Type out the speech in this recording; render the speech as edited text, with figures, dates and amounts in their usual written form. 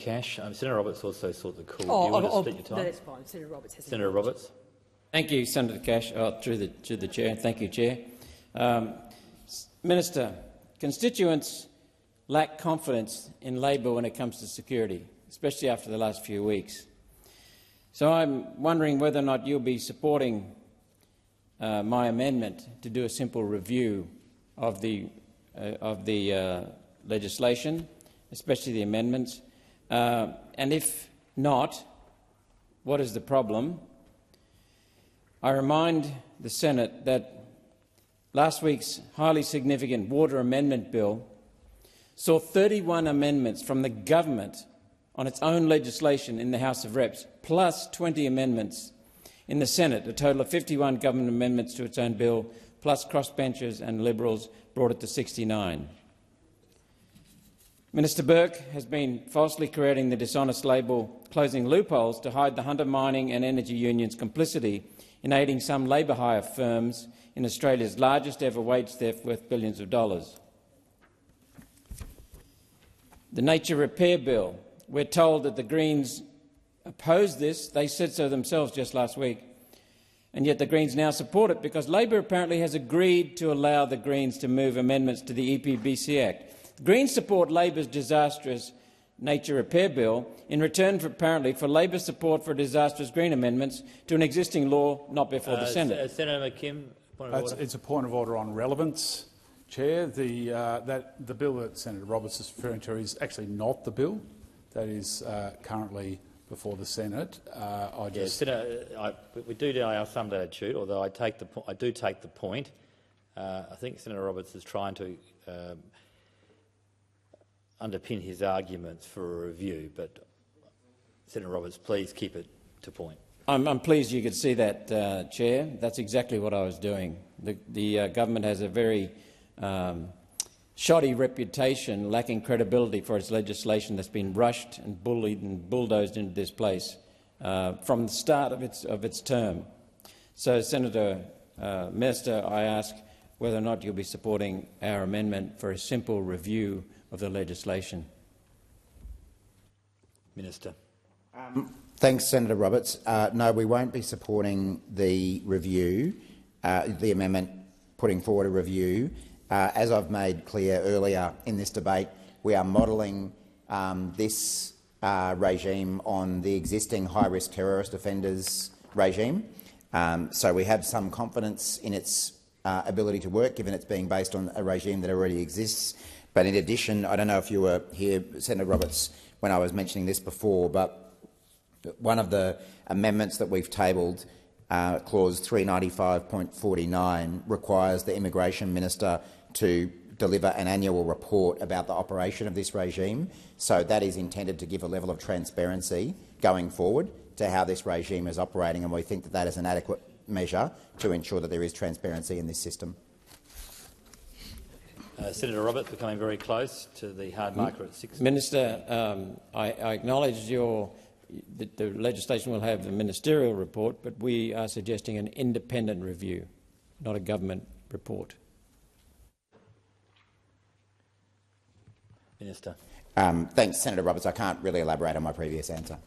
Cash. Senator Roberts also sought the call. Oh, do you want to split your time? No, that's fine. Senator Roberts has Senator Roberts. Thank you, Senator Cash. Through the chair. Thank you, Chair. Minister, constituents lack confidence in Labor when it comes to security, especially after the last few weeks. So I'm wondering whether or not you'll be supporting my amendment to do a simple review of the legislation, especially the amendments. And if not, what is the problem? I remind the Senate that last week's highly significant water amendment bill saw 31 amendments from the government on its own legislation in the House of Reps, plus 20 amendments in the Senate. A total of 51 government amendments to its own bill, plus crossbenchers and Liberals brought it to 69. Minister Burke has been falsely creating the dishonest label closing loopholes to hide the Hunter Mining and Energy Union's complicity in aiding some labour hire firms in Australia's largest ever wage theft worth billions of dollars. The Nature Repair Bill. We're told that the Greens oppose this. They said so themselves just last week. And yet the Greens now support it because Labor apparently has agreed to allow the Greens to move amendments to the EPBC Act. The Greens support Labor's disastrous Nature Repair Bill in return, apparently, for Labor's support for disastrous Green amendments to an existing law not before the Senate. Senator McKim, point of order. It's a point of order on relevance, Chair. The bill that Senator Roberts is referring to is actually not the bill that is currently before the Senate. We do have some latitude, although I do take the point. I think Senator Roberts is trying to underpin his arguments for a review, but Senator Roberts, please keep it to point. I'm pleased you could see that, Chair. That's exactly what I was doing. The government has a very shoddy reputation, lacking credibility for its legislation that's been rushed and bullied and bulldozed into this place from the start of its term. So, Senator Minister, I ask whether or not you'll be supporting our amendment for a simple review of the legislation. Minister. Thanks, Senator Roberts. No, we won't be supporting the review, the amendment putting forward a review. As I've made clear earlier in this debate, we are modelling this regime on the existing high-risk terrorist offenders regime. So we have some confidence in its ability to work, given it's being based on a regime that already exists. But in addition, I don't know if you were here, Senator Roberts, when I was mentioning this before, but one of the amendments that we've tabled, clause 395.49, requires the Immigration Minister to deliver an annual report about the operation of this regime. So that is intended to give a level of transparency going forward to how this regime is operating, and we think that that is an adequate measure to ensure that there is transparency in this system. Senator Roberts, becoming very close to the hard marker at 6. Minister, I acknowledge that the legislation will have a ministerial report, but we are suggesting an independent review, not a government report. Minister. Thanks, Senator Roberts. I can't really elaborate on my previous answer.